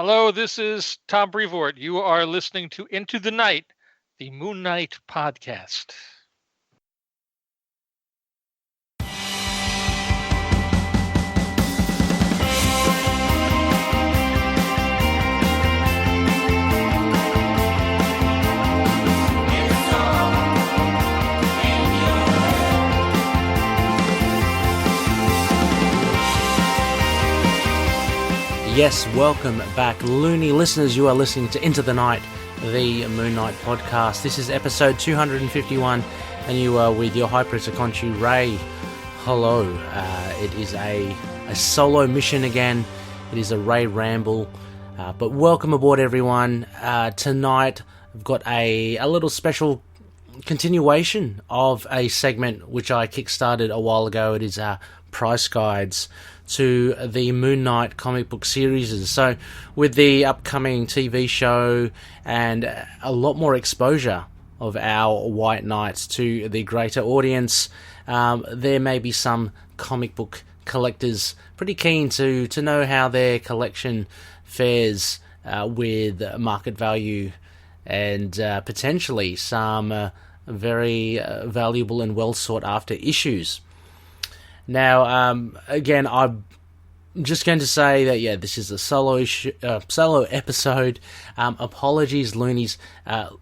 Hello, this is Tom Brevoort. You are listening to Into the Night, the Moon Knight podcast. Yes, welcome back, loony listeners. You are listening to Into the Night, the Moon Knight podcast. This is episode 251, and you are with your High Priest of KHONSHU, Ray. Hello. It is a solo mission again. It is a Ray ramble, but welcome aboard, everyone. Tonight, I've got a little special continuation of a segment which I kickstarted a while ago. It is price guides to the Moon Knight comic book series. So with the upcoming TV show and a lot more exposure of our White Knights to the greater audience, there may be some comic book collectors pretty keen to know how their collection fares with market value and potentially some very valuable and well sought after issues. Now, again, I'm just going to say that, yeah, this is a solo episode. Apologies, loonies.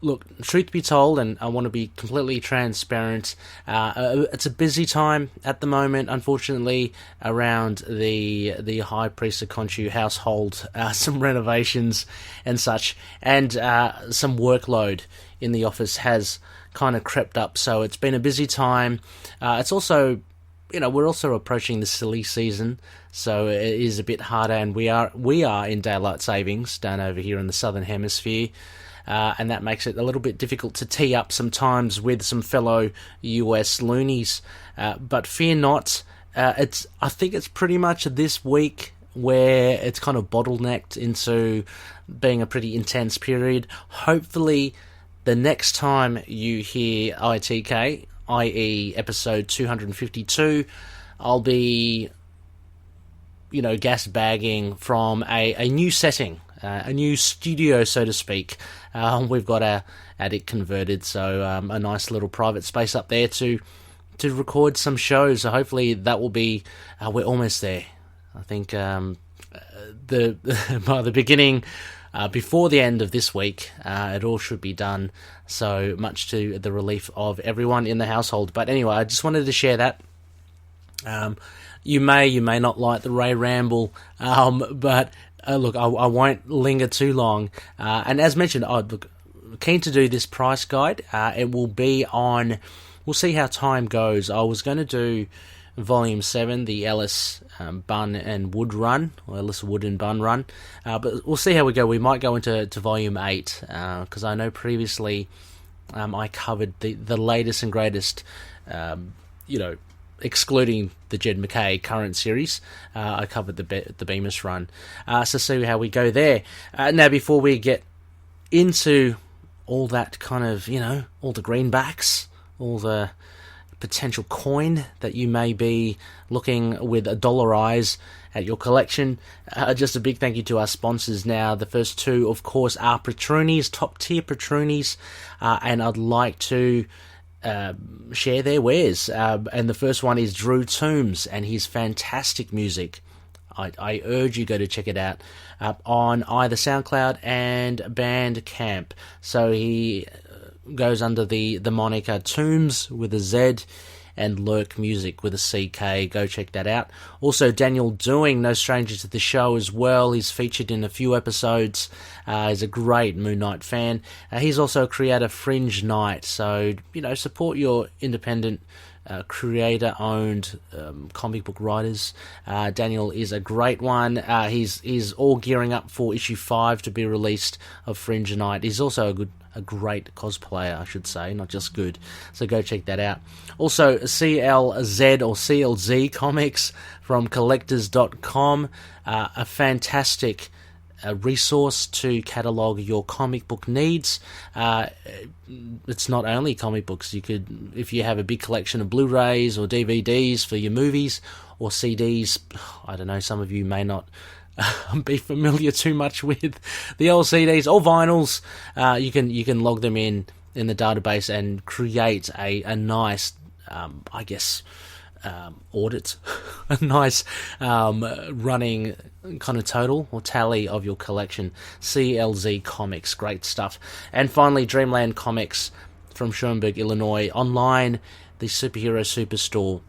Look, truth be told, and I want to be completely transparent, it's a busy time at the moment, unfortunately, around the High Priest of KHONSHU household, some renovations and such, and some workload in the office has kind of crept up, so it's been a busy time. It's also, we're also approaching the silly season, so it is a bit harder, and we are in daylight savings down over here in the southern hemisphere, and that makes it a little bit difficult to tee up sometimes with some fellow US loonies. But fear not, I think it's pretty much this week where it's kind of bottlenecked into being a pretty intense period. Hopefully, the next time you hear ITK, i.e. episode 252, I'll be, gas bagging from a new setting, a new studio, so to speak. We've got our attic converted, so a nice little private space up there to record some shows. So hopefully that will be, we're almost there. I think by the beginning, before the end of this week, it all should be done, so much to the relief of everyone in the household. But anyway, I just wanted to share that. You may not like the Ray Ramble, but look, I won't linger too long. And as mentioned, I'm keen to do this price guide. It will be on, we'll see how time goes. I was going to do Volume 7, the Ellis, Bunn and Wood run, or Ellis, Wood and Bunn run, but we'll see how we go. We might go into Volume 8, because I know previously I covered the latest and greatest, excluding the Jed MacKay current series. I covered the Bemis run, so see how we go there. Now, before we get into all that kind of, all the greenbacks, all the potential coin that you may be looking with a dollar eyes at your collection, just a big thank you to our sponsors. Now, the first two, of course, are Patroonies, top tier Patroonies, and I'd like to share their wares. And the first one is Drew Toombs and his fantastic music. I urge you go to check it out on either SoundCloud and Bandcamp. So he goes under the moniker Toombs with a Z and Lurk Music with a CK. Go check that out. Also, Daniel Doing, no stranger to the show as well. He's featured in a few episodes. He's a great Moon Knight fan. He's also a creator Fringe Knight. So, support your independent creator-owned comic book writers. Daniel is a great one. He's all gearing up for issue 5 to be released of Fringe Knight. He's also a great cosplayer, I should say, not just good. So go check that out. Also, CLZ or CLZ Comics from collectors.com, a fantastic resource to catalogue your comic book needs. It's not only comic books. You could, if you have a big collection of Blu-rays or DVDs for your movies or CDs, I don't know, some of you may not be familiar too much with the LCDs or vinyls, you can log them in the database and create a nice, audit, a nice running kind of total or tally of your collection. CLZ Comics, great stuff. And finally, Dreamland Comics from Schaumburg, Illinois, online, the superhero superstore.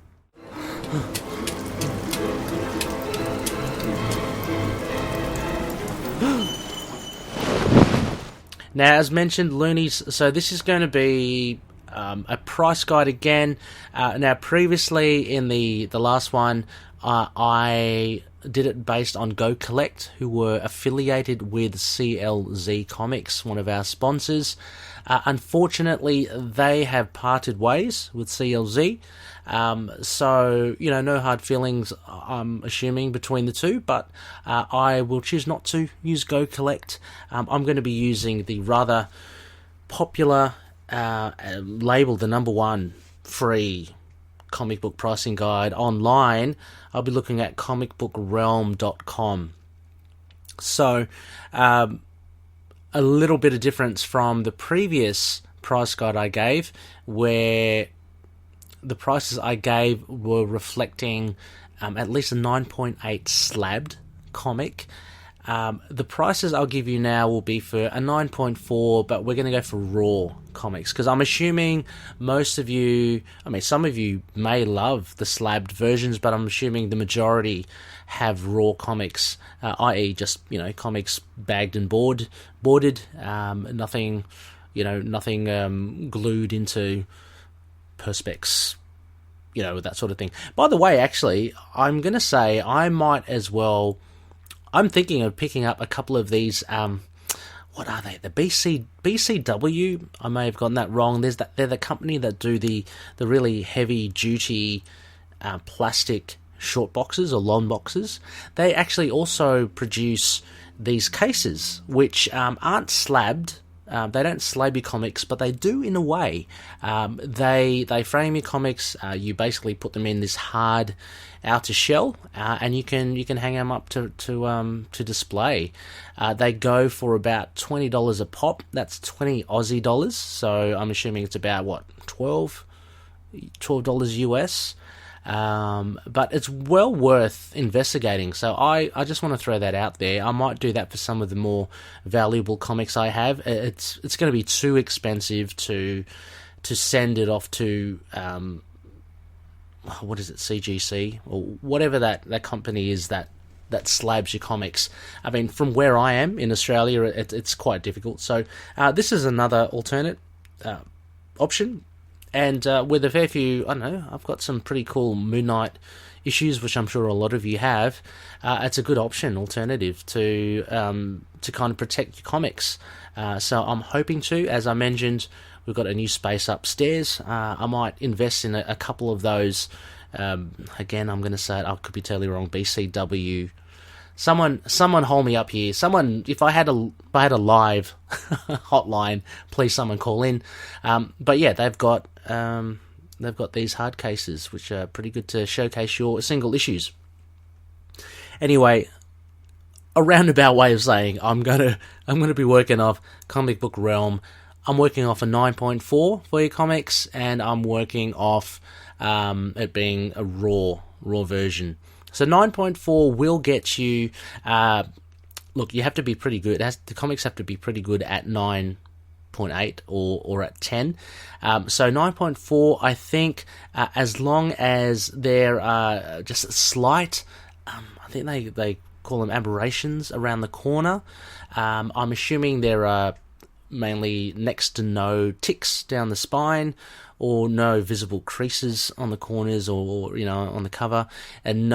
Now, as mentioned, Loonies, so this is going to be a price guide again. Now, previously in the last one, I did it based on Go Collect, who were affiliated with CLZ Comics, one of our sponsors. Unfortunately, they have parted ways with CLZ. So, no hard feelings, I'm assuming, between the two, but I will choose not to use Go Collect. I'm going to be using the rather popular, labeled the #1 free comic book pricing guide online. I'll be looking at comicbookrealm.com. So, a little bit of difference from the previous price guide I gave, where the prices I gave were reflecting at least a 9.8 slabbed comic. The prices I'll give you now will be for a 9.4, but we're going to go for raw comics, because I'm assuming most of you, some of you may love the slabbed versions, but I'm assuming the majority have raw comics, i.e. just, comics bagged and boarded, nothing glued into Perspex, that sort of thing. By the way, actually, I'm going to say I might as well, I'm thinking of picking up a couple of these, what are they? The BCW, I may have gotten that wrong. They're the company that do the really heavy duty plastic short boxes or long boxes. They actually also produce these cases, which aren't slabbed. They don't slab your comics, but they do in a way. They frame your comics. You basically put them in this hard outer shell, and you can hang them up to display. They go for about $20 a pop. That's 20 Aussie dollars. So I'm assuming it's about $12 US. But it's well worth investigating. So I just want to throw that out there. I might do that for some of the more valuable comics I have. It's going to be too expensive to send it off to what is it, CGC or whatever that company is that slabs your comics. From where I am in Australia, it's quite difficult. So this is another alternate option. And with a fair few, I've got some pretty cool Moon Knight issues, which I'm sure a lot of you have. It's a good alternative to kind of protect your comics. So I'm hoping to, as I mentioned, we've got a new space upstairs. I might invest in a couple of those. Again, I'm going to say it, I could be totally wrong. BCW. Someone hold me up here. Someone, if I had a live hotline, please someone call in. But yeah, they've got these hard cases, which are pretty good to showcase your single issues. Anyway, a roundabout way of saying I'm gonna be working off Comic Book Realm. I'm working off a 9.4 for your comics, and I'm working off it being a raw version. So 9.4 will get you. Look, you have to be pretty good. The comics have to be pretty good at 9.8 or at 10. So 9.4, I think, as long as they're just slight, I think they call them aberrations around the corner. I'm assuming there are mainly next to no ticks down the spine, or no visible creases on the corners or on the cover, and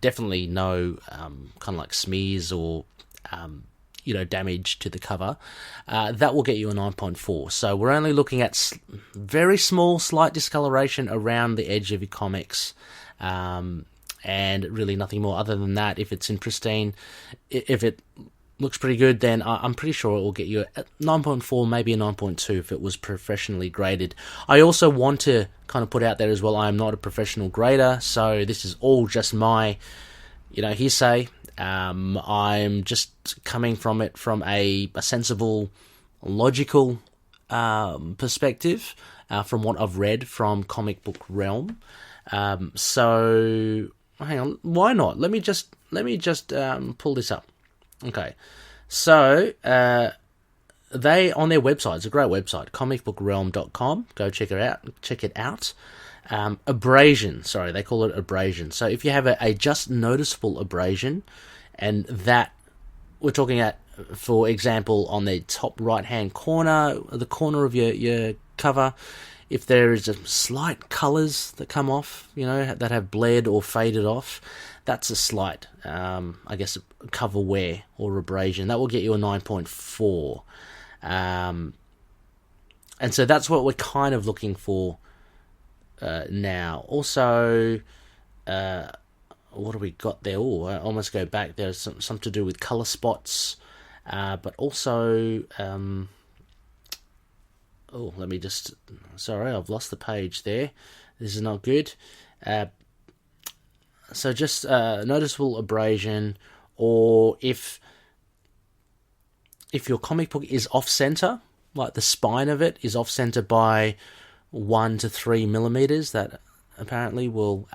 definitely no kind of like smears or damage to the cover. That will get you a 9.4. So we're only looking at very small, slight discoloration around the edge of your comics, and really nothing more other than that. If it's in pristine, if it looks pretty good, then I'm pretty sure it will get you a 9.4, maybe a 9.2 if it was professionally graded. I also want to kind of put out there as well, I am not a professional grader, so this is all just my hearsay. I'm just coming from it from a sensible, logical perspective from what I've read from Comic Book Realm. So hang on, why not? Let me just pull this up. Okay, so they on their website, it's a great website, comicbookrealm.com. Go check it out. Abrasion, sorry, they call it abrasion. So if you have a just noticeable abrasion, and that we're talking at, for example, on the top right hand corner, the corner of your cover, if there is a slight colours that come off, that have bled or faded off, that's a slight, cover wear or abrasion. That will get you a 9.4. And so that's what we're kind of looking for now. Also, what do we got there? Oh, I almost go back. There's some to do with colour spots, but also... let me just... Sorry, I've lost the page there. This is not good. So just noticeable abrasion, or if your comic book is off-center, like the spine of it is off-center by 1 to 3 millimeters, that apparently will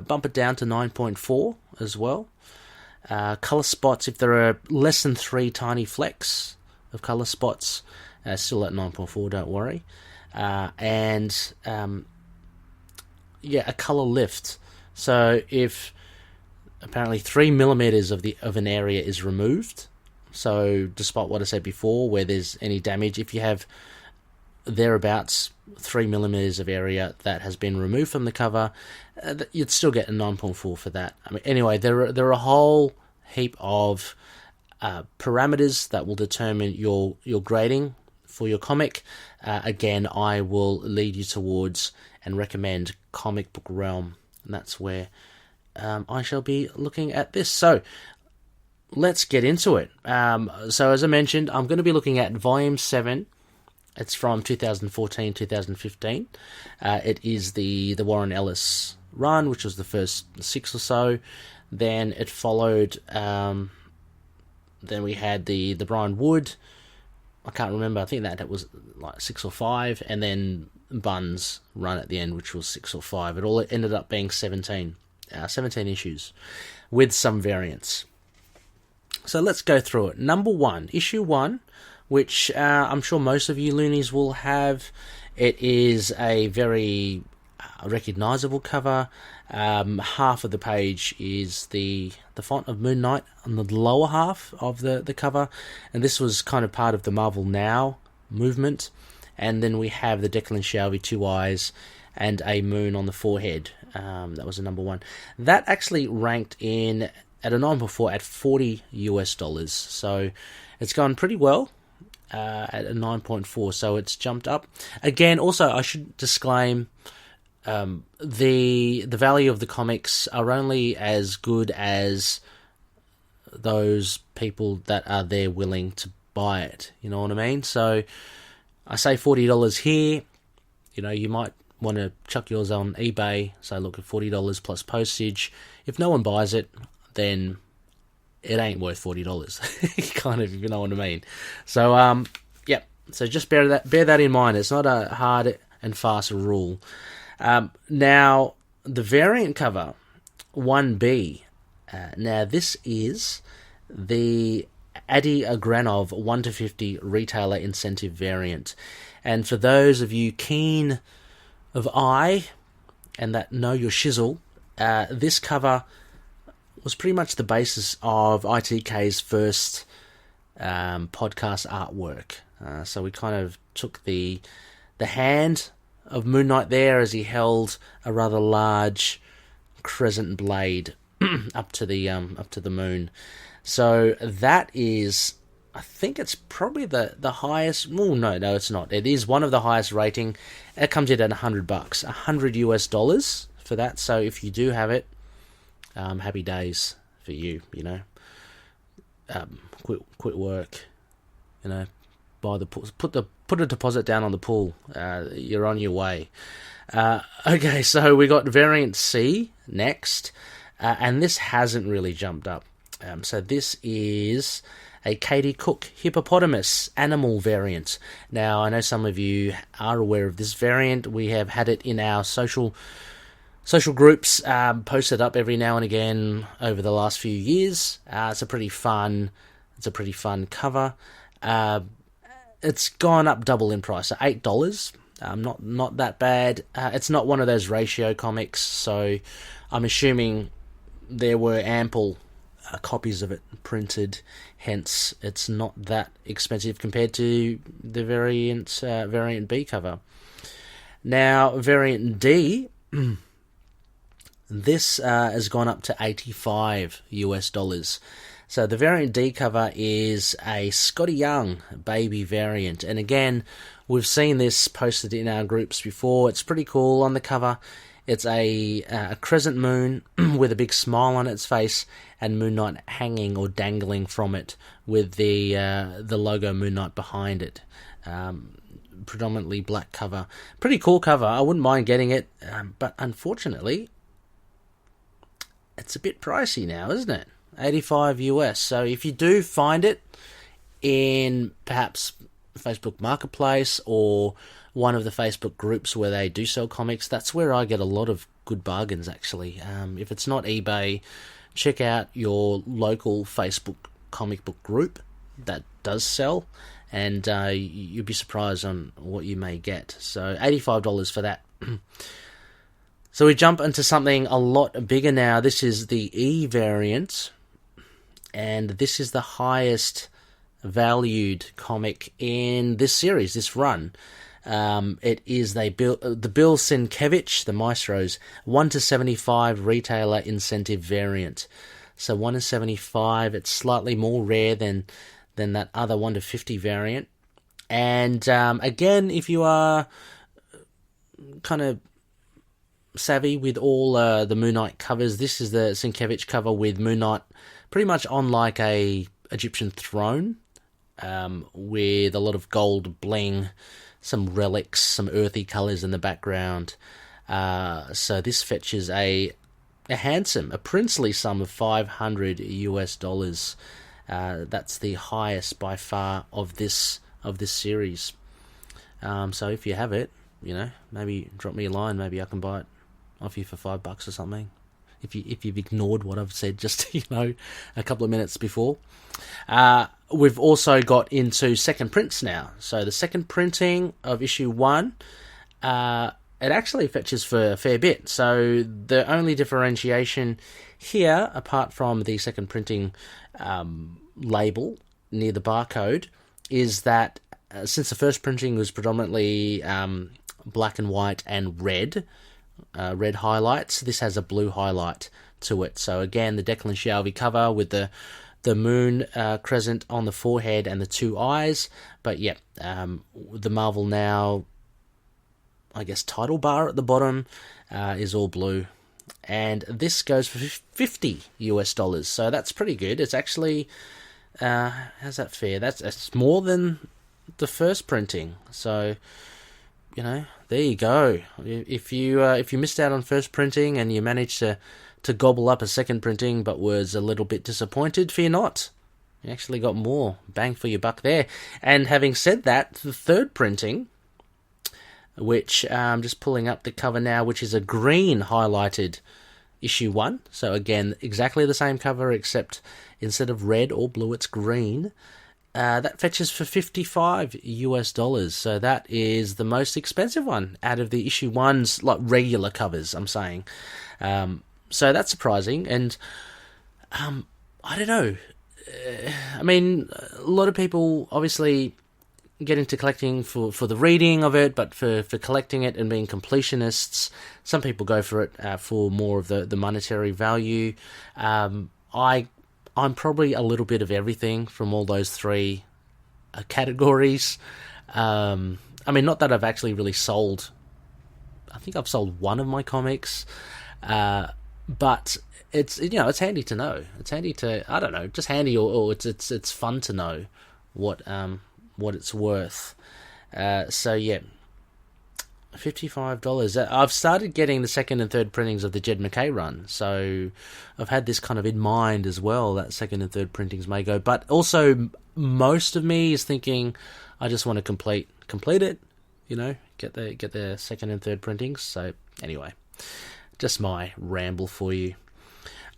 bump it down to 9.4 as well. Color spots, if there are less than 3 tiny flecks of color spots, still at 9.4, don't worry. A color lift. So if apparently 3 millimeters of an area is removed, so despite what I said before, where there's any damage, if you have thereabouts 3 millimeters of area that has been removed from the cover, you'd still get a 9.4 for that. I mean, anyway, there are a whole heap of parameters that will determine your grading for your comic. Again, I will lead you towards and recommend Comic Book Realm, and that's where I shall be looking at this. So let's get into it. So as I mentioned, I'm going to be looking at Volume 7. It's from 2014-2015. It is the Warren Ellis run, which was the first 6 or so. Then it followed... then we had the Brian Wood. I can't remember. I think that was like 6 or 5. And then Bunn's run at the end, which was 6 or 5. It all ended up being 17 issues with some variants. So let's go through it. Number 1, issue 1, which I'm sure most of you loonies will have. It is a very recognizable cover. Half of the page is the font of Moon Knight on the lower half of the cover, and this was kind of part of the Marvel Now movement. And then we have the Declan Shalvey 2 eyes and a moon on the forehead. That was a number 1. That actually ranked in at a 9.4 at $40 US. So it's gone pretty well at a 9.4. So it's jumped up again. Also, I should disclaim, the value of the comics are only as good as those people that are there willing to buy it. You know what I mean? So I say $40 here. You might want to chuck yours on eBay. So look at $40 plus postage. If no one buys it, then it ain't worth $40. Kind of, if you know what I mean. So so just bear that in mind. It's not a hard and fast rule. Now the variant cover 1B. Now this is the Adi Agranov 1-50 retailer incentive variant, and for those of you keen of eye and that know your shizzle, this cover was pretty much the basis of ITK's first podcast artwork. So we kind of took the hand of Moon Knight there as he held a rather large crescent blade up to the moon. So that is, I think it's probably the highest. Oh no, it's not. It is one of the highest rating. It comes in at $100, $100 US for that. So if you do have it, happy days for you. Quit work. Buy the pool, put a deposit down on the pool. You're on your way. Okay, so we got variant C next. and this hasn't really jumped up. So this is a Katie Cook hippopotamus animal variant. Now, I know some of you are aware of this variant. We have had it in our social groups, posted up every now and again over the last few years. It's a pretty fun cover. It's gone up double in price, so $8. Not that bad. It's not one of those ratio comics, so I'm assuming there were ample copies of it printed, hence it's not that expensive compared to the variant B cover. Now, variant D, this has gone up to $85. So the variant D cover is a Scotty Young baby variant, and again, we've seen this posted in our groups before. It's pretty cool. On the cover, it's a crescent moon with a big smile on its face, and Moon Knight hanging or dangling from it with the logo Moon Knight behind it. Predominantly black cover. Pretty cool cover. I wouldn't mind getting it, but unfortunately, it's a bit pricey now, isn't it? $85. So if you do find it in perhaps Facebook Marketplace or one of the Facebook groups where they do sell comics, that's where I get a lot of good bargains, actually. If it's not eBay, check out your local Facebook comic book group that does sell, and you'll be surprised on what you may get. So $85 for that. So we jump into something a lot bigger now. This is the E variant, and this is the highest valued comic in this series, this run. It is the Bill Sienkiewicz, the Maestro's 1-75 retailer incentive variant. So 1-75, it's slightly more rare than that other 1-50 variant. And again, if you are kind of savvy with all the Moon Knight covers, this is the Sienkiewicz cover with Moon Knight pretty much on like a Egyptian throne, with a lot of gold bling, some relics, some earthy colours in the background. So this fetches a princely sum of $500. That's the highest by far of this series. So if you have it, maybe drop me a line. Maybe I can buy it off you for $5 or something. If you've ignored what I've said just a couple of minutes before. We've also got into second prints now. So the second printing of issue 1, it actually fetches for a fair bit. So the only differentiation here, apart from the second printing label near the barcode, is that since the first printing was predominantly black and white and red highlights, this has a blue highlight to it. So again, the Declan Shalvey cover with the moon crescent on the forehead and the two eyes. But yeah, the Marvel Now, I guess, title bar at the bottom is all blue. And this goes for $50. So that's pretty good. It's actually, how's that fair? That's more than the first printing. So, there you go. If you missed out on first printing and you managed to gobble up a second printing but was a little bit disappointed, fear not. You actually got more bang for your buck there. And having said that, the third printing, which I'm just pulling up the cover now, which is a green highlighted issue 1. So again, exactly the same cover, except instead of red or blue, it's green. That fetches for $55. So that is the most expensive one out of the issue 1's like regular covers, I'm saying. So that's surprising, and I don't know. I mean, a lot of people obviously get into collecting for the reading of it, but for collecting it and being completionists, some people go for it for more of the monetary value. I'm probably a little bit of everything from all those three categories. I mean, not that I've actually really sold. I think I've sold one of my comics, but it's it's handy to know. It's handy to, I don't know, just handy, or it's fun to know what it's worth. So yeah, $55. I've started getting the second and third printings of the Jed McKay run, so I've had this kind of in mind as well, that second and third printings may go. But also, most of me is thinking, I just want to complete it, get the second and third printings. So anyway, just my ramble for you.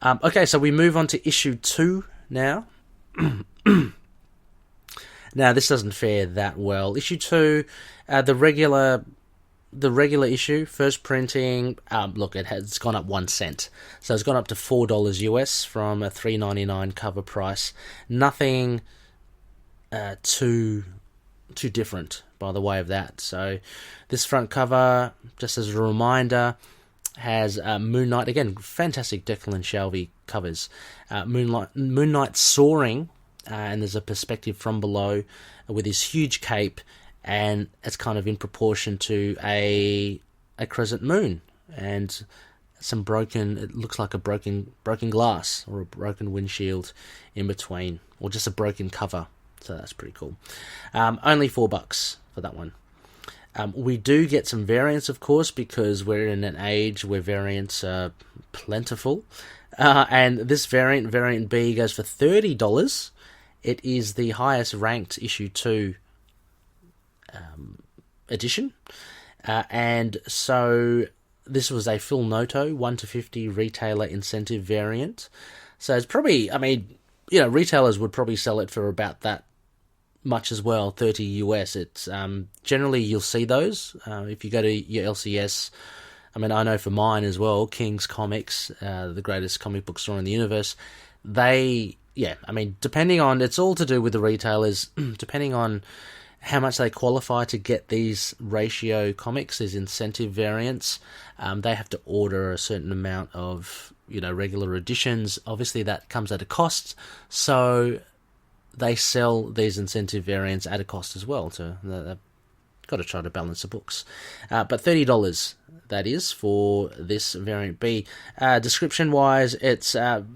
Okay, so we move on to issue 2 now. Now, this doesn't fare that well. Issue 2, the regular issue, first printing, look, it's gone up 1 cent. So it's gone up to $4 US from a $3.99 cover price. Nothing too different by the way of that. So this front cover, just as a reminder, has Moon Knight, again, fantastic Declan Shalvey covers. Moon Knight soaring, and there's a perspective from below with his huge cape, and it's kind of in proportion to a crescent moon, and it looks like a broken glass or a broken windshield in between, or just a broken cover. So that's pretty cool. Only $4 for that one. We do get some variants, of course, because we're in an age where variants are plentiful. And this variant B, goes for $30. It is the highest ranked issue 2 edition. And so this was a full Noto 1-50 retailer incentive variant. So it's probably, retailers would probably sell it for about that much as well, $30 US. It's generally you'll see those if you go to your LCS. I know for mine as well, King's Comics, the greatest comic book store in the universe. Depending on, it's all to do with the retailers, depending on how much they qualify to get these ratio comics, these incentive variants, they have to order a certain amount of regular editions. Obviously that comes at a cost, so they sell these incentive variants at a cost as well. They've got to try to balance the books. But $30, that is, for this variant B. Description-wise, it's kind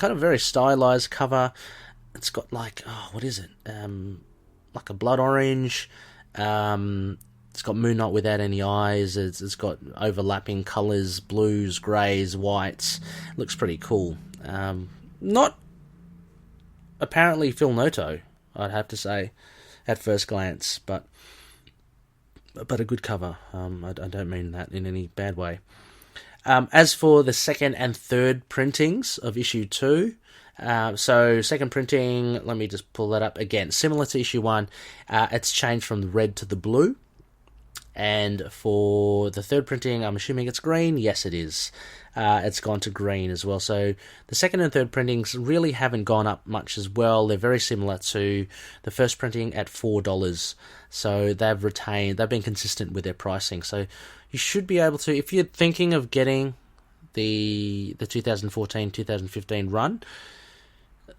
of very stylized cover. It's got like a blood orange. It's got Moon Knight without any eyes. It's got overlapping colours, blues, greys, whites. Looks pretty cool. Not apparently Phil Noto, I'd have to say, at first glance, but a good cover. I don't mean that in any bad way. As for the second and third printings of issue 2, so second printing, let me just pull that up again. Similar to issue 1, it's changed from the red to the blue. And for the third printing, I'm assuming it's green. Yes, it is. It's gone to green as well. So the second and third printings really haven't gone up much as well. They're very similar to the first printing at $4. So they've been consistent with their pricing. So you should be able to, if you're thinking of getting the 2014-2015 run,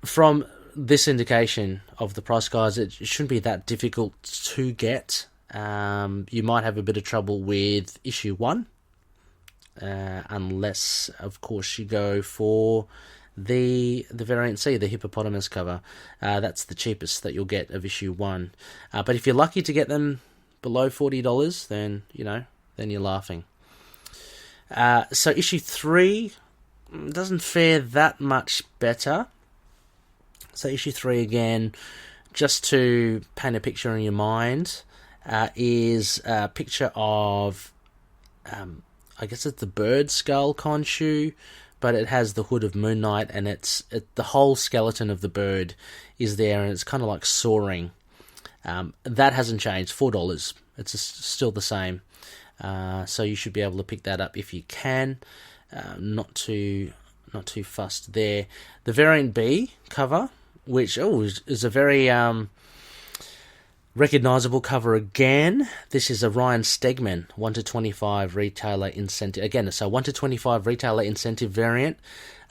from this indication of the price guides, it shouldn't be that difficult to get. You might have a bit of trouble with issue 1, unless, of course, you go for the variant C, the hippopotamus cover. That's the cheapest that you'll get of issue 1. But if you're lucky to get them below $40, then you're laughing. So issue 3 doesn't fare that much better. So issue 3 again, just to paint a picture in your mind, is a picture of, I guess it's the bird skull KHONSHU, but it has the hood of Moon Knight, and the whole skeleton of the bird is there, and it's kind of like soaring. That hasn't changed, $4. It's still the same. So you should be able to pick that up if you can. Not too fussed there. The variant B cover, which is a very recognizable cover again. This is a Ryan Stegman 1-25 retailer incentive. Again, so 1-25 retailer incentive variant.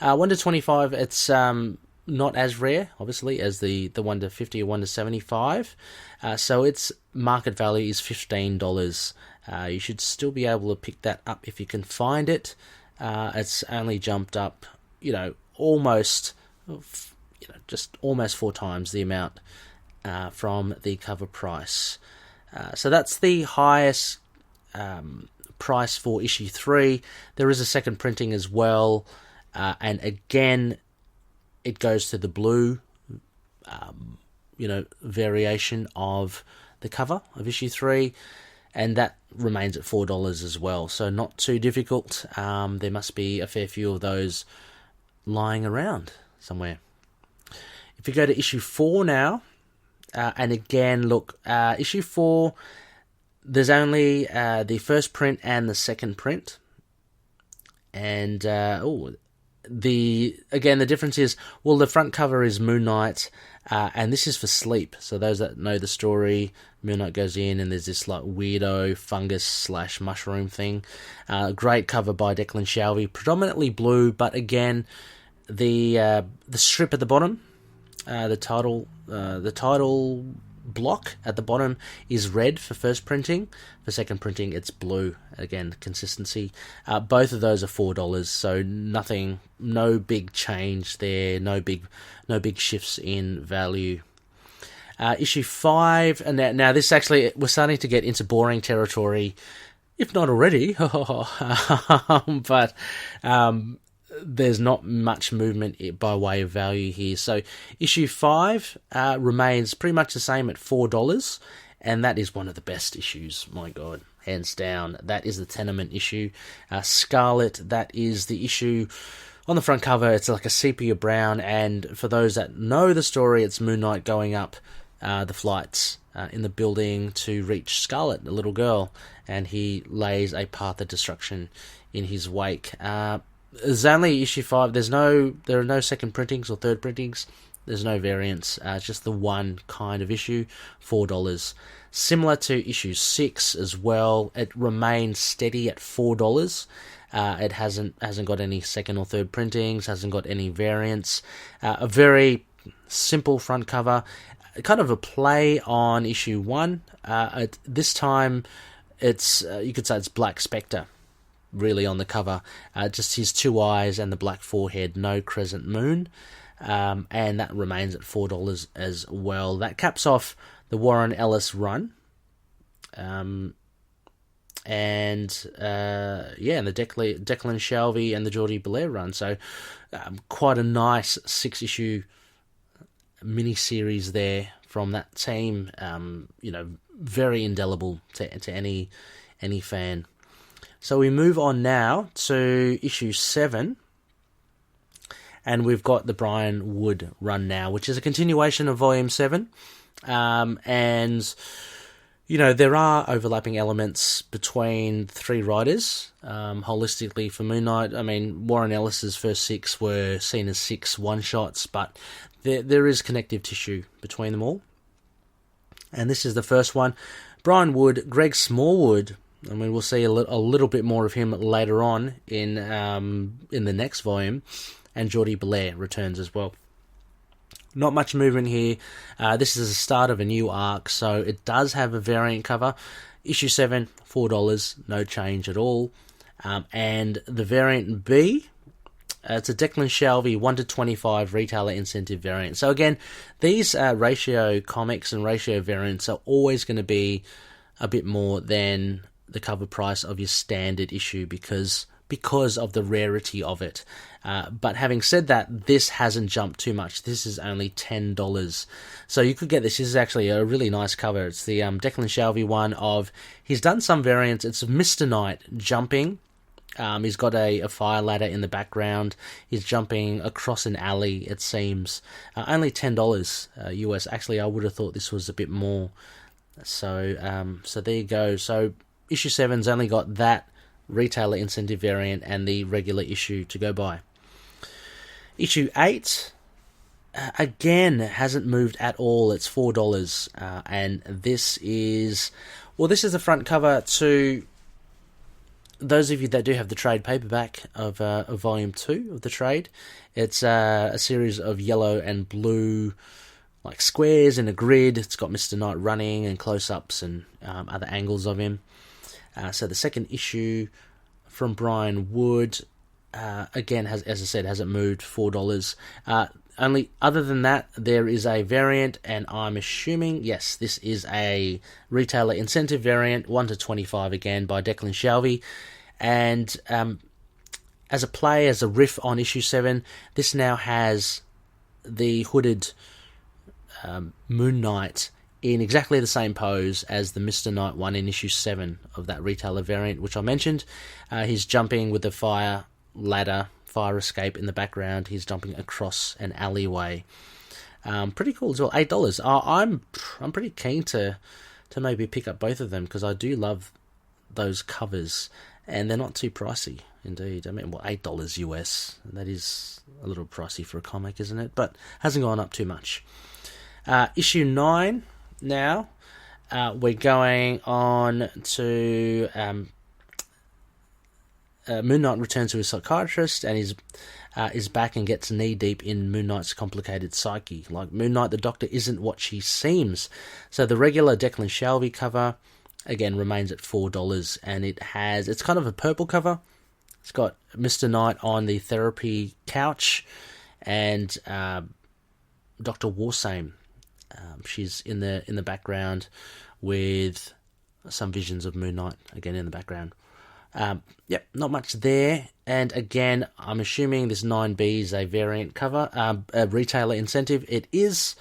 1-25, it's not as rare, obviously, as the 1-50 or 1-75. So its market value is $15. You should still be able to pick that up if you can find it. It's only jumped up, just almost 4 times the amount from the cover price. So that's the highest price for issue 3. There is a second printing as well, and again, it goes to the blue, variation of the cover of issue 3, and that remains at $4 as well. So not too difficult. There must be a fair few of those lying around somewhere. If you go to issue 4 now, and again, look, issue 4. There's only the first print and the second print, and the difference is, well, the front cover is Moon Knight, and this is for Sleep. So those that know the story, Moon Knight goes in and there's this like weirdo fungus / mushroom thing. Great cover by Declan Shalvey, predominantly blue, but again, the strip at the bottom, the title block at the bottom is red for first printing. For second printing, it's blue. Again, consistency. Both of those are $4, so no big change there. No big shifts in value. Issue 5, and now this actually, we're starting to get into boring territory, if not already. But there's not much movement by way of value here. So issue 5 remains pretty much the same at $4, and that is one of the best issues. My God, hands down. That is the Tenement issue. Scarlet, that is the issue. On the front cover, it's like a sepia brown, and for those that know the story, it's Moon Knight going up the flights in the building to reach Scarlet, the little girl, and he lays a path of destruction in his wake. There's only issue 5. There are no second printings or third printings. There's no variants. It's just the one kind of issue, $4. Similar to issue 6 as well. It remains steady at $4. It hasn't got any second or third printings. Hasn't got any variants. A very simple front cover. Kind of a play on issue 1. This time, it's you could say it's Black Spectre. Really on the cover, just his 2 eyes and the black forehead, no crescent moon, and that remains at $4 as well. That caps off the Warren Ellis run, and the Declan Shalvey and the Geordie Belair run. So quite a nice 6-issue mini-series there from that team. Very indelible to any fan. So we move on now to issue 7, and we've got the Brian Wood run now, which is a continuation of Volume 7, and there are overlapping elements between 3 writers, holistically for Moon Knight. I mean, Warren Ellis's first 6 were seen as 6 one-shots, but there is connective tissue between them all, and this is the first one. Brian Wood, Greg Smallwood. I mean, we'll see a little bit more of him later on in the next volume, and Geordie Belair returns as well. Not much movement here. This is the start of a new arc, so it does have a variant cover. Issue 7, $4, no change at all. And the variant B, it's a Declan Shalvey 1-25 retailer incentive variant. So again, these ratio comics and ratio variants are always going to be a bit more than the cover price of your standard issue because of the rarity of it. But having said that, this hasn't jumped too much. This is only $10. So you could get this. This is actually a really nice cover. It's the Declan Shalvey one he's done some variants. It's Mr. Knight jumping. He's got a fire ladder in the background. He's jumping across an alley, it seems. Only $10 US. Actually, I would have thought this was a bit more. So there you go. So issue 7's only got that retailer incentive variant and the regular issue to go by. Issue 8, again, hasn't moved at all. It's $4, and this is the front cover to those of you that do have the trade paperback of Volume 2 of the trade. It's a series of yellow and blue like squares in a grid. It's got Mr. Knight running and close-ups and other angles of him. So the second issue from Brian Wood, again, as I said, hasn't moved, $4. only other than that, there is a variant, and I'm assuming, yes, this is a retailer incentive variant, 1 to 25 again, by Declan Shalvey. And as a play, as a riff on issue 7, this now has the hooded Moon Knight in exactly the same pose as the Mr. Knight one in issue 7 of that retailer variant, which I mentioned. He's jumping with the fire escape in the background. He's jumping across an alleyway. Pretty cool as well. $8. I'm pretty keen to maybe pick up both of them, because I do love those covers, and they're not too pricey indeed. I mean, well, $8 US. That is a little pricey for a comic, isn't it? But hasn't gone up too much. Issue 9 now. We're going on to Moon Knight returns to his psychiatrist, and is back and gets knee-deep in Moon Knight's complicated psyche. Like, Moon Knight, the Doctor isn't what she seems. So the regular Declan Shalvey cover, again, remains at $4, and it's kind of a purple cover. It's got Mr. Knight on the therapy couch, and Dr. Warsame. She's in the background with some visions of Moon Knight, again, in the background. Not much there. And again, I'm assuming this 9B is a variant cover, a retailer incentive. It is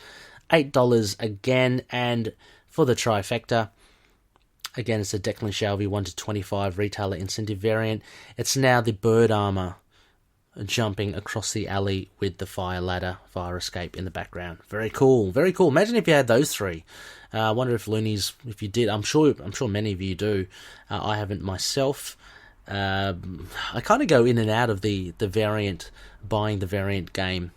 $8 again, and for the trifecta, again, it's a Declan Shalvey 1 to 25 retailer incentive variant. It's now the bird armor jumping across the alley with the fire escape in the background. Very cool, very cool. Imagine if you had those three. I wonder if Loonies, if you did, I'm sure many of you do. I haven't myself. I kind of go in and out of the variant, buying the variant game.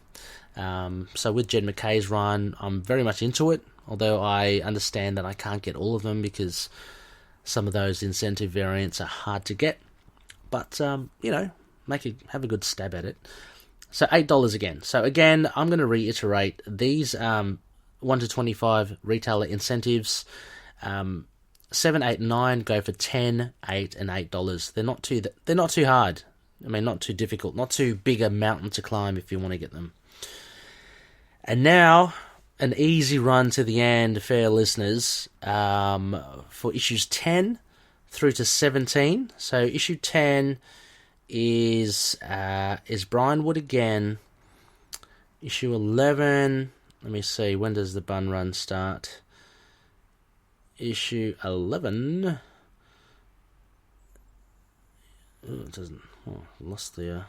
So with Jed McKay's run, I'm very much into it, although I understand that I can't get all of them because some of those incentive variants are hard to get. But, have a good stab at it. So $8 again. So again, I'm going to reiterate these 1 to 25 retailer incentives. 7, 8, and 9 go for $10, $8, and $8. They're not too hard. I mean, not too difficult, not too big a mountain to climb if you want to get them. And now, an easy run to the end, fair listeners, for issues 10 through to 17. So issue 10 is Brian Wood again. Issue 11, let me see, when does the Bunn run start? Issue 11. It doesn't. Lost the.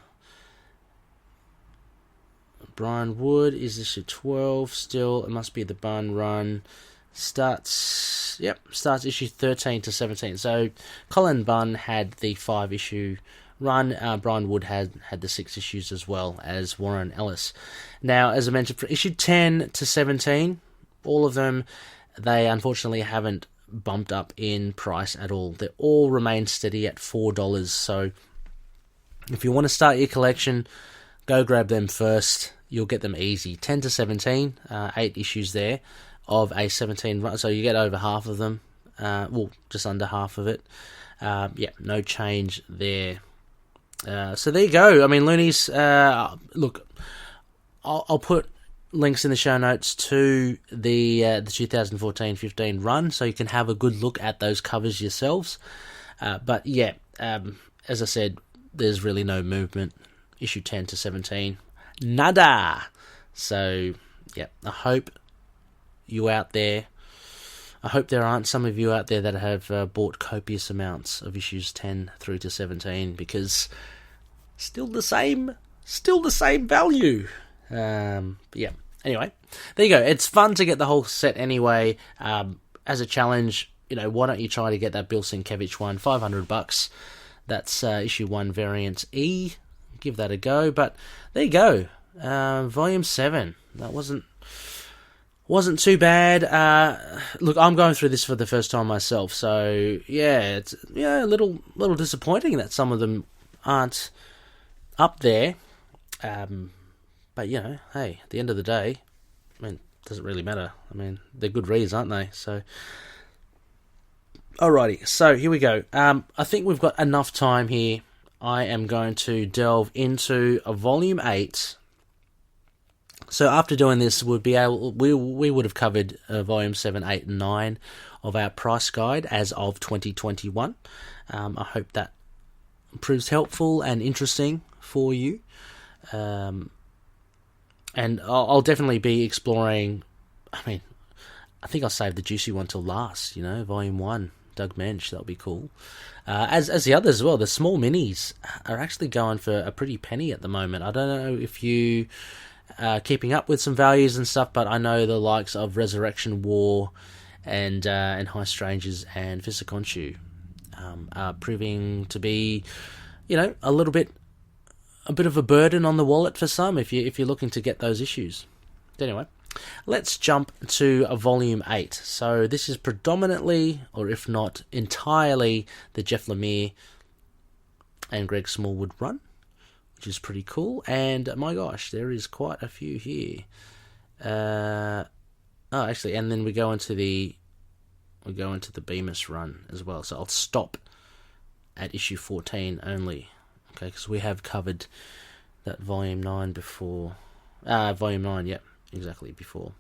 Brian Wood is issue 12 still. It must be the Bunn run. Starts issue 13 to 17. So Colin Bunn had the 5-issue run. Brian Wood had the 6 issues as well as Warren Ellis. Now, as I mentioned, for issue 10 to 17, all of them, they unfortunately haven't bumped up in price at all. They all remain steady at $4. So if you want to start your collection, go grab them first. You'll get them easy. 10 to 17, 8 issues there of a 17 run. So you get over half of them. Just under half of it. No change there. So there you go. I mean, Loonies, look, I'll put links in the show notes to the 2014-15 run, so you can have a good look at those covers yourselves. But as I said, there's really no movement. Issue 10 to 17, nada. So I hope you out there. I hope there aren't some of you out there that have bought copious amounts of issues 10 through to 17, because still the same value. Anyway, there you go. It's fun to get the whole set anyway. As a challenge, why don't you try to get that Bill Sienkiewicz one, $500. That's issue 1 variant E. Give that a go. But there you go. Volume 7. That wasn't too bad. Look, I'm going through this for the first time myself, so it's a little disappointing that some of them aren't up there. But hey, at the end of the day, I mean, it doesn't really matter. I mean, they're good reads, aren't they? So, alrighty. So here we go. I think we've got enough time here. I am going to delve into a volume 8. So after doing this, we would have covered volume 7, 8, and 9 of our price guide as of 2021. I hope that proves helpful and interesting for you. And I'll definitely be exploring. I think I'll save the juicy one till last. Volume 1, Doug Mensch. That'll be cool. As the others as well. The small minis are actually going for a pretty penny at the moment. I don't know if you keeping up with some values and stuff, but I know the likes of Resurrection War and High Strangers and Fist of KHONSHU are proving to be, a bit of a burden on the wallet for some if you're looking to get those issues. But anyway, let's jump to volume 8. So this is predominantly, or if not entirely, the Jeff Lemire and Greg Smallwood run, which is pretty cool. And my gosh, there is quite a few here. Actually, and then we go into the Bemis run as well. So I'll stop at issue 14 only, okay? Because we have covered that volume 9 before. Volume 9, yep, exactly before.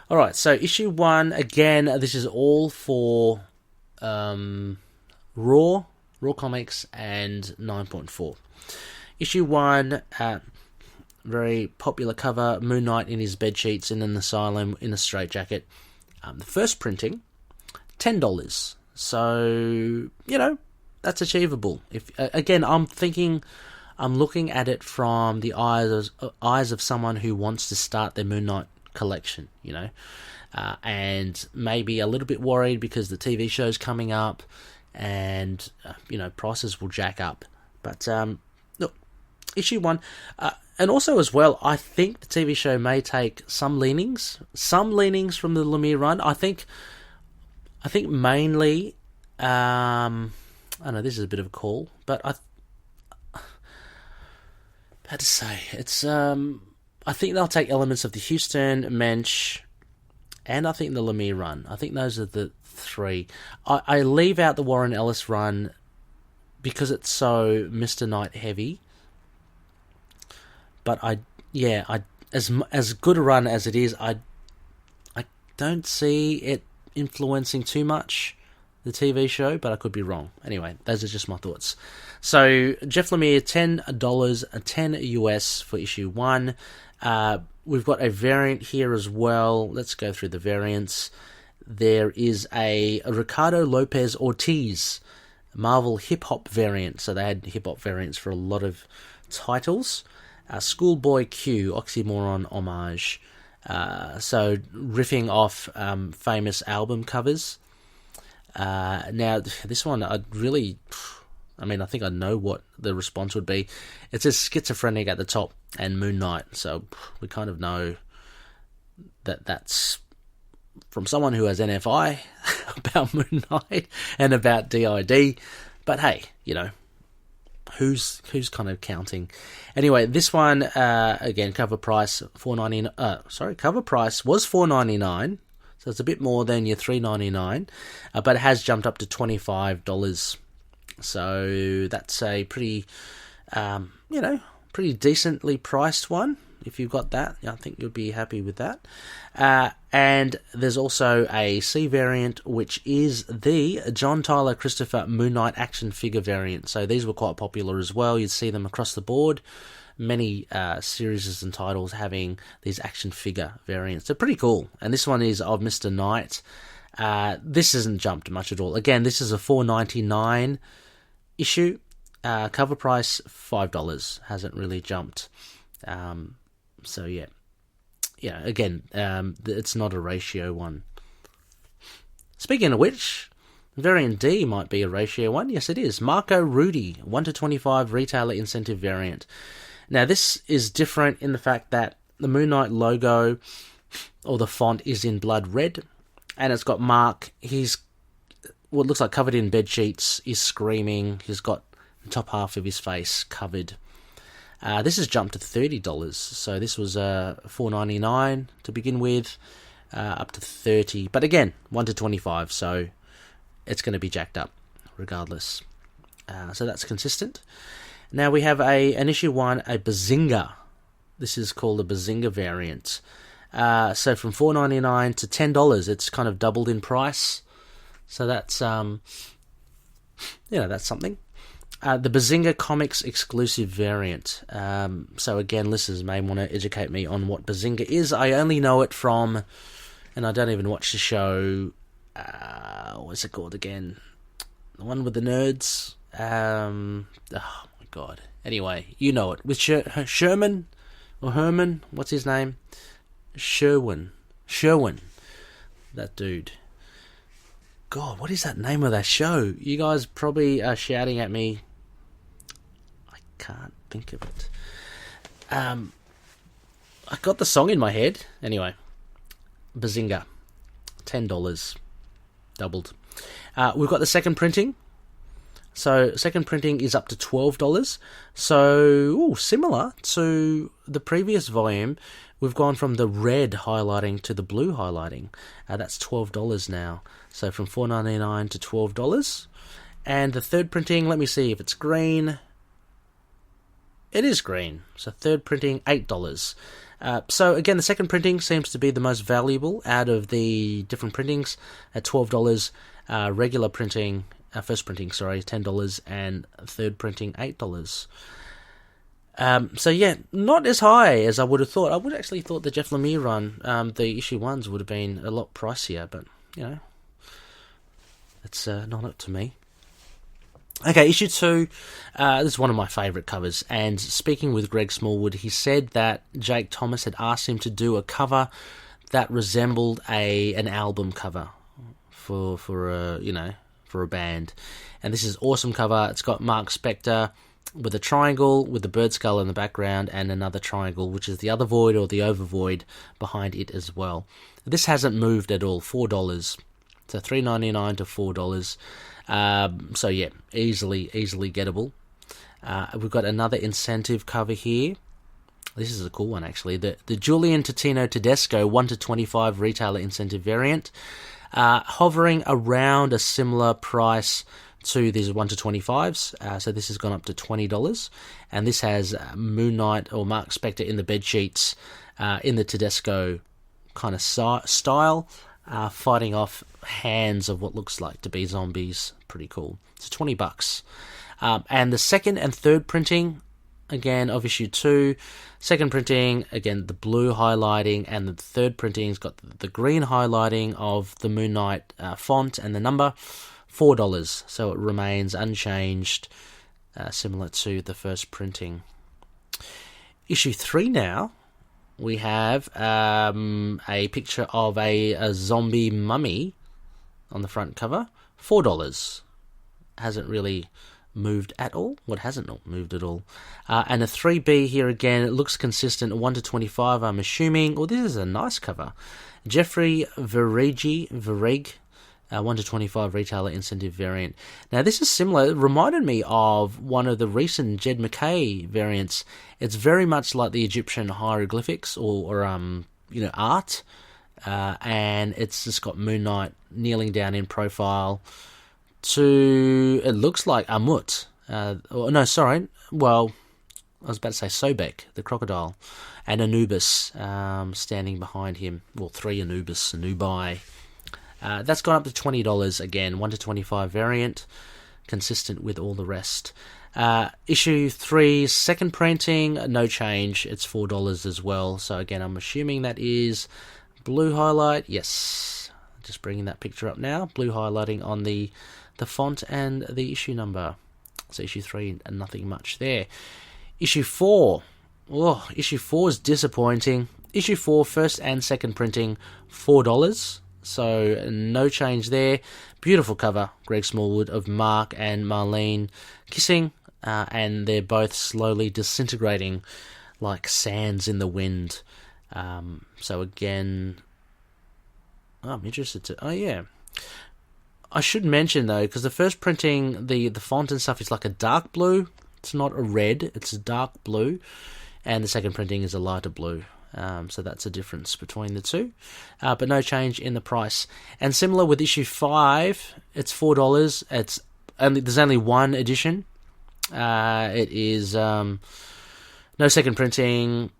All right, so issue 1 again. This is all for Raw Comics and 9.4. Issue 1, very popular cover, Moon Knight in his bedsheets in an asylum in a straitjacket. The first printing, $10. So, that's achievable. If again, I'm looking at it from the eyes of someone who wants to start their Moon Knight collection, and maybe a little bit worried because the TV show's coming up and, prices will jack up. But, look, issue 1, and also as well, I think the TV show may take some leanings from the Lemire run. I think mainly, I know this is a bit of a call, but I had to say, it's, I think they'll take elements of the Houston, Mensch, and I think the Lemire run. I think those are the 3. I leave out the Warren Ellis run because it's so Mr. Knight heavy. But as good a run as it is, I don't see it influencing too much the TV show, but I could be wrong. Anyway, those are just my thoughts. So Jeff Lemire, $10, $10 US for issue 1. We've got a variant here as well. Let's go through the variants. There is a Ricardo Lopez Ortiz Marvel hip hop variant. So they had hip hop variants for a lot of titles. Schoolboy Q, oxymoron homage. So riffing off famous album covers. Now, this one, I think I know what the response would be. It says schizophrenic at the top and Moon Knight, so we kind of know that that's from someone who has NFI about Moon Knight and about DID. But hey, who's kind of counting? Anyway, this one again, cover price cover price was $4.99. So it's a bit more than your $3.99, but it has jumped up to $25. So that's a pretty, pretty decently priced one. If you've got that, I think you'll be happy with that. And there's also a C variant, which is the John Tyler Christopher Moon Knight action figure variant. So these were quite popular as well. You'd see them across the board. Many series and titles having these action figure variants. They're pretty cool. And this one is of Mr. Knight. This hasn't jumped much at all. Again, this is a $4.99 issue. Cover price $5. Hasn't really jumped. So yeah. Again, it's not a ratio one. Speaking of which, variant D might be a ratio one. Yes, it is. Marco Rudy, 1/25 retailer incentive variant. Now, this is different in the fact that the Moon Knight logo, or the font, is in blood red, and it's got Mark. He's what looks like covered in bed sheets. He's screaming. He's got the top half of his face covered. This has jumped to $30, so this was $4.99 to begin with, up to $30. But again, 1/25, so it's going to be jacked up regardless. So that's consistent. Now we have an issue 1, a Bazinga This is called a Bazinga variant. So from $4.99 to $10, it's kind of doubled in price. So that's that's something. The Bazinga Comics exclusive variant. So again, listeners may want to educate me on what Bazinga is. I only know it from, and I don't even watch the show. What's it called again? The one with the nerds. Oh my god. Anyway, you know it with Sherman or Herman. What's his name? Sherwin. That dude. God, what is that name of that show? You guys probably are shouting at me. I can't think of it. I got the song in my head. Anyway, Bazinga, $10, doubled. We've got the second printing. So second printing is up to $12. So similar to the previous volume, we've gone from the red highlighting to the blue highlighting. That's $12 now. So from $4.99 to $12. And the third printing, let me see if it's green. It is green. So third printing, $8. So again, the second printing seems to be the most valuable out of the different printings at $12. Regular printing, first printing, sorry, $10, and third printing, $8. So yeah, not as high as I would have thought. I would actually thought the Jeff Lemire run, the issue ones would have been a lot pricier, but it's not up to me. Okay, issue 2, this is one of my favourite covers, and speaking with Greg Smallwood, he said that Jake Thomas had asked him to do a cover that resembled an album cover for a band, and this is an awesome cover. It's got Mark Spector with a triangle with the bird skull in the background and another triangle, which is the other void or the over void behind it as well. This hasn't moved at all, $4. So $3.99 to $4. So yeah, easily gettable. We've got another incentive cover here. This is a cool one actually. The Julian Totino Tedesco 1 to 25 retailer incentive variant, hovering around a similar price to these 1 to 25s. So this has gone up to $20, and this has Moon Knight or Mark Spector in the bed sheets, in the Tedesco kind of style. Fighting off hands of what looks like to be zombies. Pretty cool. It's $20. And the second and third printing, again, of issue 2. Second printing, again, the blue highlighting, and the third printing's got the green highlighting of the Moon Knight font and the number, $4. So it remains unchanged, similar to the first printing. Issue 3 now. We have a picture of a zombie mummy on the front cover, $4. Hasn't really moved at all. What hasn't moved at all? And a 3B here again. It looks consistent. 1 to 25. I'm assuming. Oh, this is a nice cover. Jeffrey Verrig. 1 to 25 retailer incentive variant. Now this is similar. It reminded me of one of the recent Jed McKay variants. It's very much like the Egyptian hieroglyphics or art, and it's just got Moon Knight kneeling down in profile to, it looks like Amut. Well, I was about to say Sobek, the crocodile, and Anubis standing behind him. Well, 3 Anubai. That's gone up to $20 again, 1 to 25 variant, consistent with all the rest. Issue 3, second printing, no change, it's $4 as well. So again, I'm assuming that is blue highlight. Yes, just bringing that picture up now. Blue highlighting on the font and the issue number. So issue 3, nothing much there. Issue 4. Oh, issue 4 is disappointing. Issue 4, first and second printing, $4. So no change there. Beautiful cover, Greg Smallwood, of Mark and Marlene kissing, and they're both slowly disintegrating like sands in the wind. So again, I'm interested to... Oh yeah. I should mention though, because the first printing, the font and stuff is like a dark blue. It's not a red, it's a dark blue. And the second printing is a lighter blue. So that's a difference between the two, but no change in the price. And similar with issue 5, it's $4. There's only one edition. It is no second printing,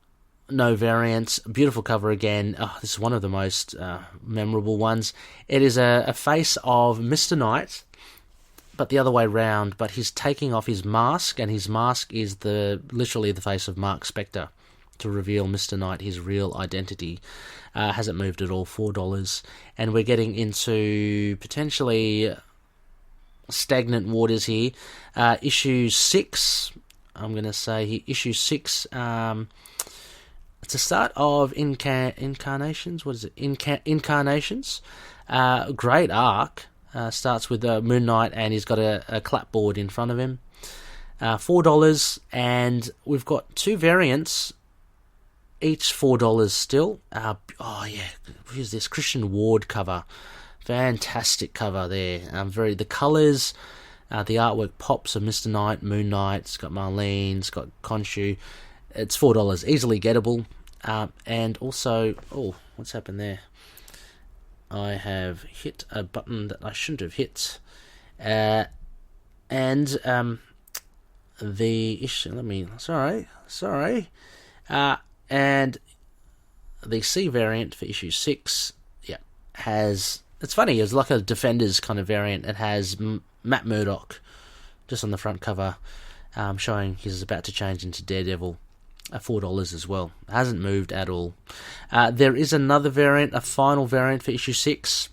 no variants. Beautiful cover again. Oh, this is one of the most memorable ones. It is a face of Mr. Knight, but the other way round. But he's taking off his mask, and his mask is literally the face of Mark Spector to reveal Mr. Knight, his real identity. Hasn't moved at all, $4. And we're getting into potentially stagnant waters here. Issue 6, I'm going to say issue 6. It's the start of Incarnations. What is it? Incarnations. Great arc. Starts with Moon Knight, and he's got a clapboard in front of him. $4, and we've got 2 variants, each $4 still. Here's this Christian Ward cover. Fantastic cover there. The colours, the artwork pops of Mr. Knight, Moon Knight. It's got Marlene, it's got KHONSHU. It's $4, easily gettable. And also, what's happened there? I have hit a button that I shouldn't have hit. The issue, sorry. And the C variant for issue 6, it's funny, it's like a Defenders kind of variant. It has Matt Murdock just on the front cover, showing he's about to change into Daredevil. $4 as well. It hasn't moved at all. There is another variant, a final variant for issue 6.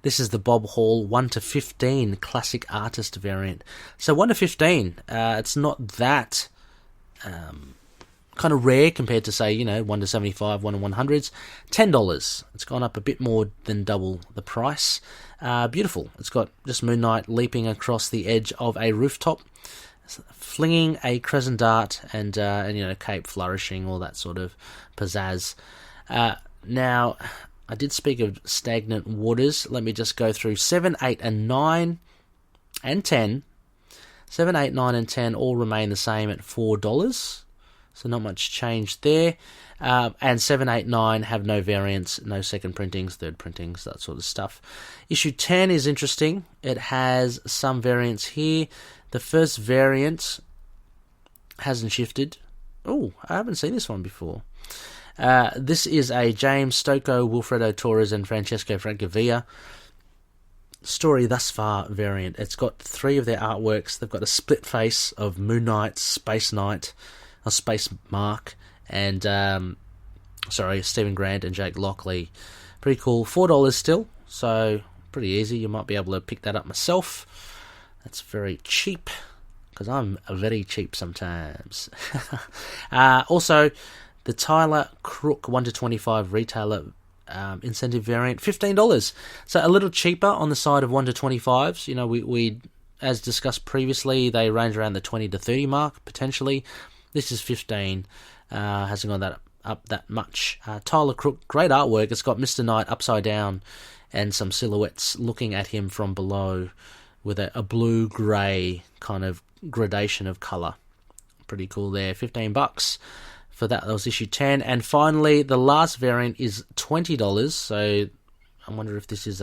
This is the Bob Hall 1-15 classic artist variant. So 1-15, it's not that kind of rare compared to, say, 1-75, 1-100s. $10. It's gone up a bit more than double the price. Beautiful. It's got just Moon Knight leaping across the edge of a rooftop, flinging a crescent dart, and cape flourishing, all that sort of pizzazz. Now, I did speak of stagnant waters. Let me just go through 7, 8, and 9, and 10. 7, 8, 9, and 10 all remain the same at $4. So not much change there. And 7, 8, 9 have no variants, no second printings, third printings, that sort of stuff. Issue 10 is interesting. It has some variants here. The first variant hasn't shifted. Oh, I haven't seen this one before. This is a James Stocco, Wilfredo Torres, and Francesco Francavilla story thus far variant. It's got 3 of their artworks. They've got a split face of Moon Knight, Space Knight, a Space Mark, and Stephen Grant and Jake Lockley. Pretty cool. $4 still, so pretty easy. You might be able to pick that up myself. That's very cheap, because I'm very cheap sometimes. Also, the Tyler Crook 1-25 retailer incentive variant, $15. So a little cheaper on the side of 1-25s. We as discussed previously, they range around the 20 to 30 mark potentially. This is 15. Hasn't gone up that much. Tyler Crook, great artwork. It's got Mr. Knight upside down and some silhouettes looking at him from below, with a blue-grey kind of gradation of colour. Pretty cool there. $15 for that. That was issue 10. And finally, the last variant is $20. So I wonder if this is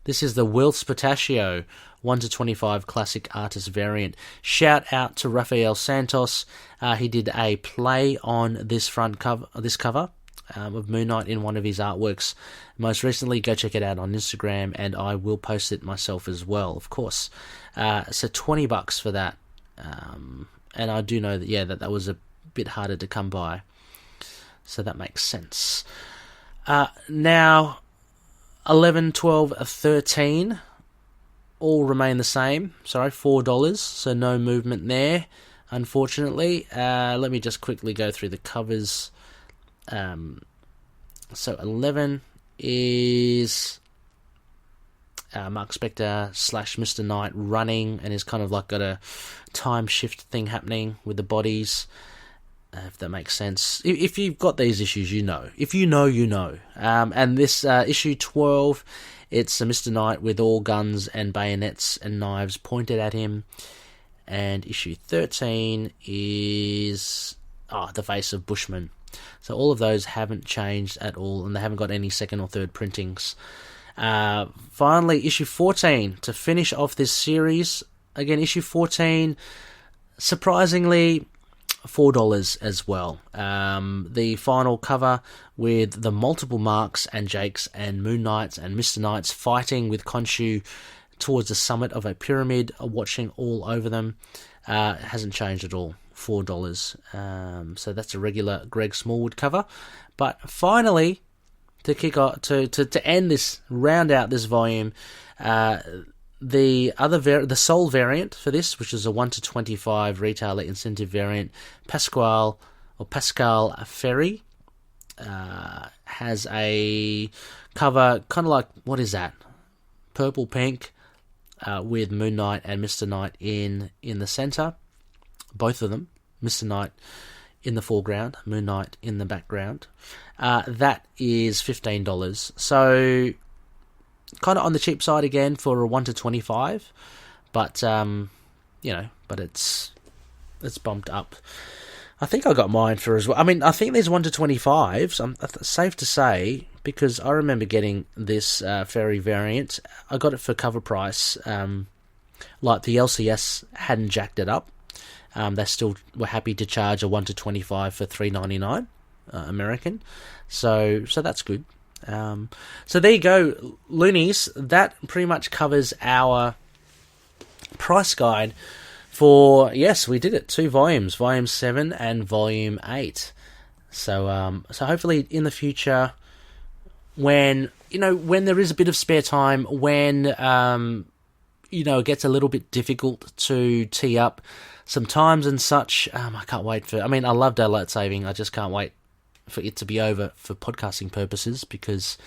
this is the Will Spataccio 1-25 classic artist variant. Shout out to Rafael Santos. He did a play on this cover of Moon Knight in one of his artworks most recently. Go check it out on Instagram, and I will post it myself as well, of course. So $20 for that, and I do know that that was a bit harder to come by, so that makes sense. Now 11, 12, 13 all remain the same. Sorry, $4, so no movement there, unfortunately. Let me just quickly go through the covers. So 11 is Mark Spector / Mr. Knight running, and is kind of like got a time shift thing happening with the bodies, if that makes sense. If you've got these issues, you know. If you know, you know. And this issue 12, it's Mr. Knight with all guns and bayonets and knives pointed at him. And issue 13 is the face of Bushman. So all of those haven't changed at all, and they haven't got any second or third printings. Finally, issue 14, to finish off this series. Again, issue 14, surprisingly, $4 as well. The final cover with the multiple Marks and Jakes and Moon Knights and Mr. Knights fighting with KHONSHU towards the summit of a pyramid, watching all over them. Hasn't changed at all. $4. So that's a regular Greg Smallwood cover. But finally, to kick off, to end this, round out this volume, the sole variant for this, which is a 1-25 retailer incentive variant, Pascal Ferry, has a cover kind of like, what is that? Purple pink, with Moon Knight and Mr. Knight in the center. Both of them, Mr. Knight in the foreground, Moon Knight in the background. That is $15. So kind of on the cheap side again for a 1-25, but but it's bumped up. I think I got mine for as well. I mean, I think there's 1-25s. Safe to say, because I remember getting this Ferry variant. I got it for cover price. Like the LCS hadn't jacked it up. They still were happy to charge a 1-25 for $3.99 American. So that's good. So there you go, loonies. That pretty much covers our price guide for, yes, we did it, 2 volumes, Volume 7 and Volume 8. So hopefully in the future, when there is a bit of spare time, when it gets a little bit difficult to tee up some times and such, I can't wait for. I mean, I love daylight saving. I just can't wait for it to be over for podcasting purposes, because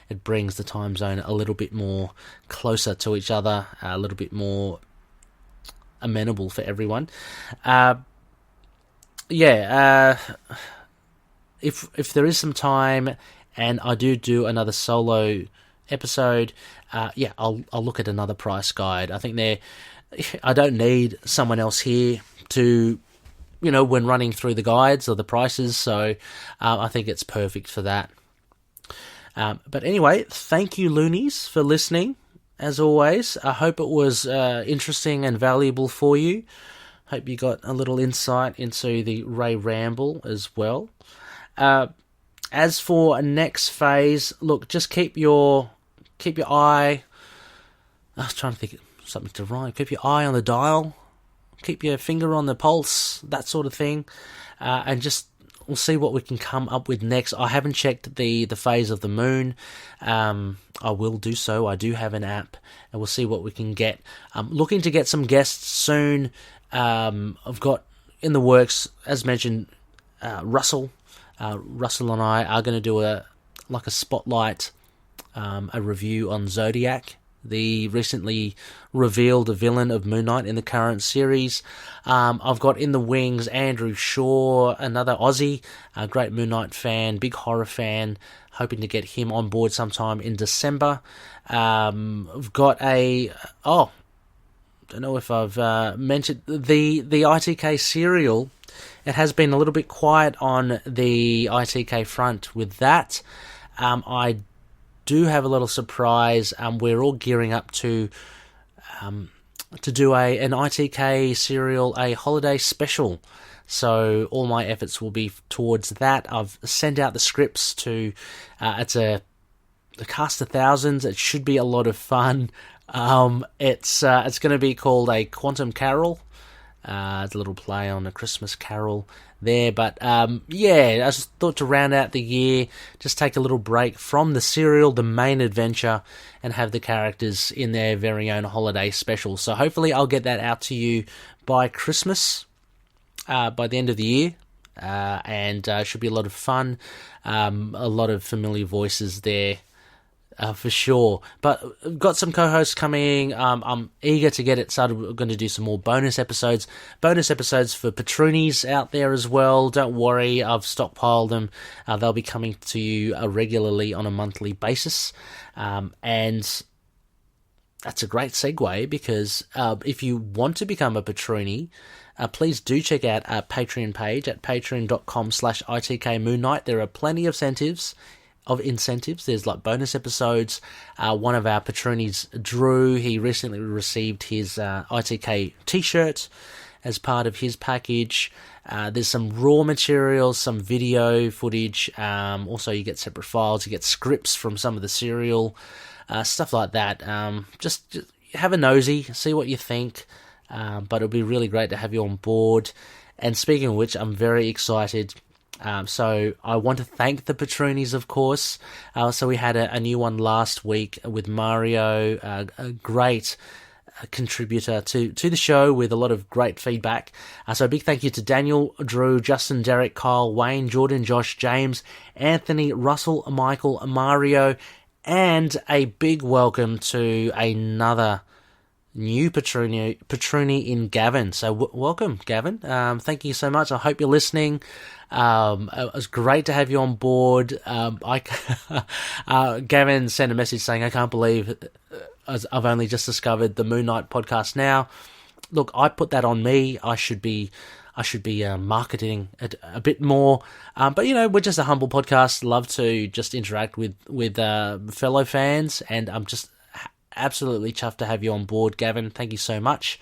it brings the time zone a little bit more closer to each other, a little bit more amenable for everyone. If there is some time and I do another solo episode, I'll look at another price guide. I think I don't need someone else here to, when running through the guides or the prices, so I think it's perfect for that. But anyway, thank you, loonies, for listening. As always, I hope it was interesting and valuable for you. Hope you got a little insight into the Ray Ramble as well. As for next phase, look, just keep your eye. I was trying to think of something to rhyme. Keep your eye on the dial. Keep your finger on the pulse, that sort of thing, and we'll see what we can come up with next. I haven't checked the phase of the moon. I will do so. I do have an app, and we'll see what we can get. I'm looking to get some guests soon. I've got in the works, as mentioned, Russell. Russell and I are going to do a spotlight, a review on Zodiac, the recently revealed villain of Moon Knight in the current series. I've got in the wings Andrew Shaw, another Aussie, a great Moon Knight fan, big horror fan, hoping to get him on board sometime in December. I've got don't know if I've mentioned the ITK serial. It has been a little bit quiet on the ITK front with that. I do have a little surprise. We're all gearing up to do an ITK serial, a holiday special. So all my efforts will be towards that. I've sent out the scripts to. It's a cast of thousands. It should be a lot of fun. It's going to be called a Quantum Carol. It's a little play on A Christmas Carol there, but I just thought to round out the year, just take a little break from the serial, the main adventure, and have the characters in their very own holiday special. So hopefully I'll get that out to you by Christmas, by the end of the year, and should be a lot of fun, a lot of familiar voices there. For sure. But I've got some co-hosts coming. I'm eager to get it started. We're going to do some more bonus episodes. Bonus episodes for Patroonies out there as well. Don't worry, I've stockpiled them. They'll be coming to you regularly on a monthly basis. And that's a great segue, because if you want to become a Patroonie, please do check out our Patreon page at patreon.com/ITK Moon Knight. There are plenty of incentives. There's like bonus episodes. One of our Patroonies, Drew, he recently received his ITK t-shirt, as part of his package. There's some raw materials, some video footage. Also, you get separate files. You get scripts from some of the serial, stuff like that. Just have a nosy, see what you think. But it'll be really great to have you on board. And speaking of which, I'm very excited. So I want to thank the Patroonies, of course. So we had a new one last week with Mario, a great contributor to the show with a lot of great feedback. So a big thank you to Daniel, Drew, Justin, Derek, Kyle, Wayne, Jordan, Josh, James, Anthony, Russell, Michael, Mario, and a big welcome to another new Patroonie in Gavin. So welcome, Gavin. Thank you so much. I hope you're listening. It was great to have you on board. Gavin sent a message saying, I can't believe I've only just discovered the Moon Knight podcast now. Look, I put that on me. I should be marketing it a bit more. But, we're just a humble podcast. Love to just interact with fellow fans, and I'm just absolutely chuffed to have you on board, Gavin. Thank you so much.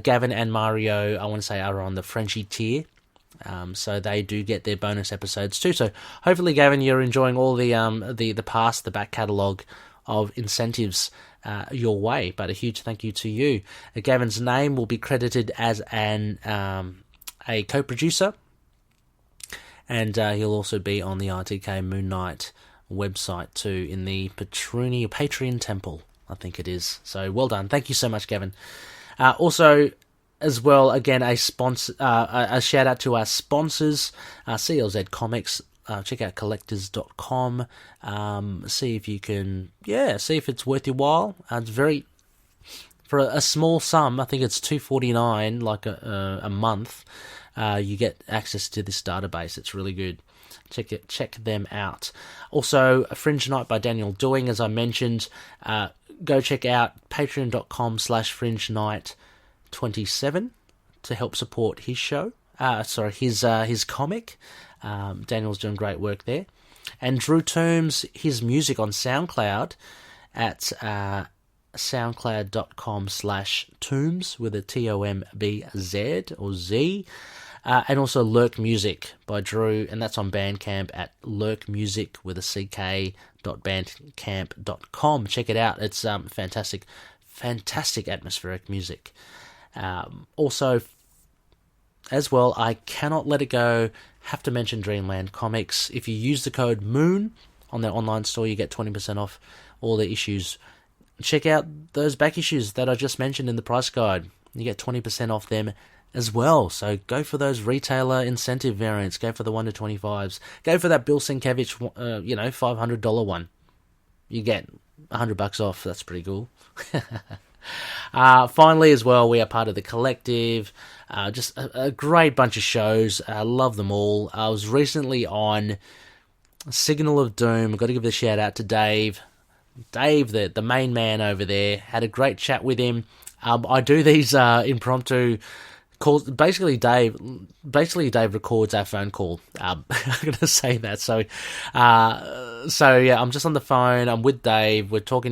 Gavin and Mario, I want to say, are on the Frenchie tier. So they do get their bonus episodes too. So hopefully, Gavin, you're enjoying all the past, the back catalogue of incentives your way. But a huge thank you to you. Gavin's name will be credited as a co-producer, and he'll also be on the RTK Moon Knight website too, in the Patreon temple, I think it is. So well done. Thank you so much, Gavin. Also, as well, again, a shout out to our sponsors, CLZ Comics. Check out collectors.com. See if you can, see if it's worth your while. It's very, for a small sum, I think it's $2.49, like a month. You get access to this database. It's really good. Check them out. Also, A Fringe Night by Daniel Doing, as I mentioned. Go check out patreon.com/Fringe Night 27 to help support his show. His comic. Daniel's doing great work there. And Drew Toombs, his music on SoundCloud at soundcloud.com/Toombs with a TOMBZ or Z. And also Lurk Music by Drew, and that's on Bandcamp at lurkmusic with a CK.bandcamp.com. Check it out. It's fantastic atmospheric music. Also, as well, I cannot let it go, have to mention Dreamland Comics. If you use the code MOON on their online store, you get 20% off all the issues. Check out those back issues that I just mentioned in the price guide. You get 20% off them as well. So go for those retailer incentive variants. Go for the 1 to 25s. Go for that Bill Sienkiewicz, $500 one. You get $100 off. That's pretty cool. Finally, as well, we are part of the Collective. Just a great bunch of shows. I love them all. I was recently on Signal of Doom. I've got to give a shout out to Dave. Dave, the main man over there. Had a great chat with him. I do these impromptu calls. Basically, Dave records our phone call. I'm going to say that. So yeah, I'm just on the phone. I'm with Dave. We talk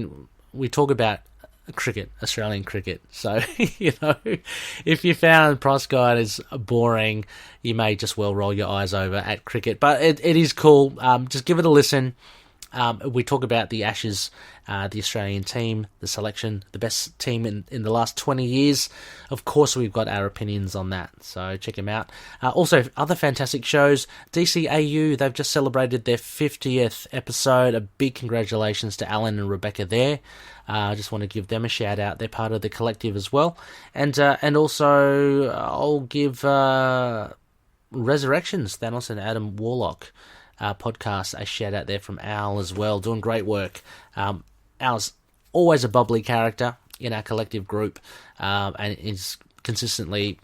about cricket, Australian cricket. So, if you found Price Guide is boring, you may just well roll your eyes over at cricket. But it is cool. Just give it a listen. We talk about the Ashes, the Australian team, the selection, the best team in the last 20 years. Of course, we've got our opinions on that, so check them out. Also, other fantastic shows. DCAU, they've just celebrated their 50th episode. A big congratulations to Alan and Rebecca there. I just want to give them a shout out. They're part of the Collective as well. And also, I'll give Resurrections, Thanos and Adam Warlock podcast a shout out there from Al as well, doing great work. Al's always a bubbly character in our Collective group, and is consistently,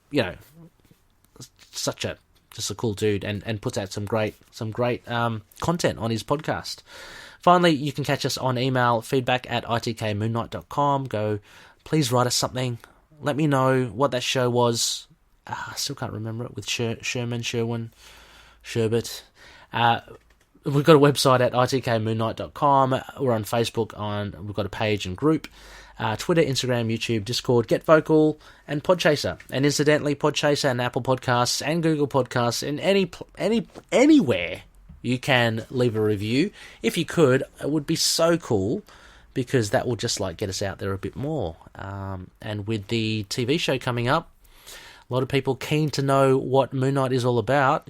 just a cool dude, and puts out some great content on his podcast. Finally, you can catch us on email, feedback@itkmoonnight.com. Go, please write us something. Let me know what that show was. I still can't remember it, with Sherbert. We've got a website at itkmoonnight.com. We're on Facebook. We've got a page and group. Twitter, Instagram, YouTube, Discord, Get Vocal, and Podchaser. And incidentally, Podchaser and Apple Podcasts and Google Podcasts, and anywhere you can leave a review. If you could, it would be so cool, because that will just get us out there a bit more. And with the TV show coming up, a lot of people keen to know what Moon Knight is all about.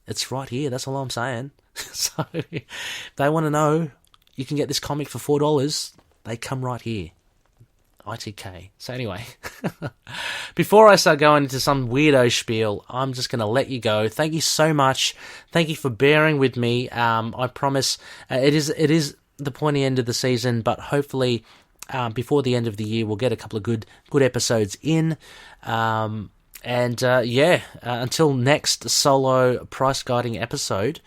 It's right here. That's all I'm saying. So if they want to know, you can get this comic for $4. They come right here. ITK. So anyway, before I start going into some weirdo spiel, I'm just going to let you go. Thank you so much. Thank you for bearing with me. I promise it is the pointy end of the season, but hopefully before the end of the year we'll get a couple of good episodes in. Until next solo price guiding episode,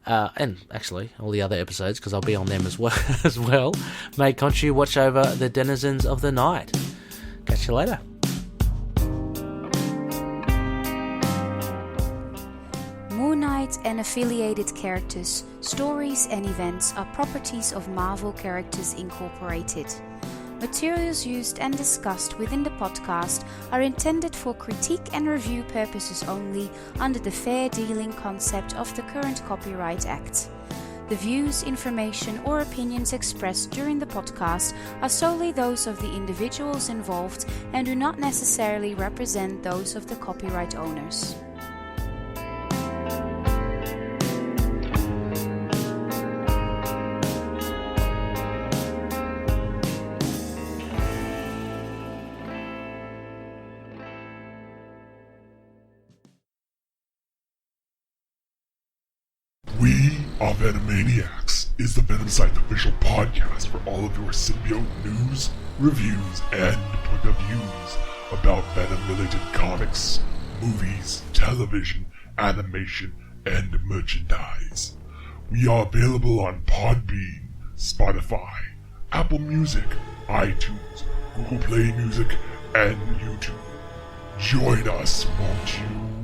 and actually all the other episodes, because I'll be on them as well. May KHONSHU watch over the denizens of the night. Catch you later. Moon Knight and affiliated characters, stories and events are properties of Marvel Characters Incorporated. Materials used and discussed within the podcast are intended for critique and review purposes only under the fair dealing concept of the current Copyright Act. The views, information, or opinions expressed during the podcast are solely those of the individuals involved and do not necessarily represent those of the copyright owners. We Are Venomaniacs is the Venom Site's official podcast for all of your symbiote news, reviews, and point of views about Venom-related comics, movies, television, animation, and merchandise. We are available on Podbean, Spotify, Apple Music, iTunes, Google Play Music, and YouTube. Join us, won't you?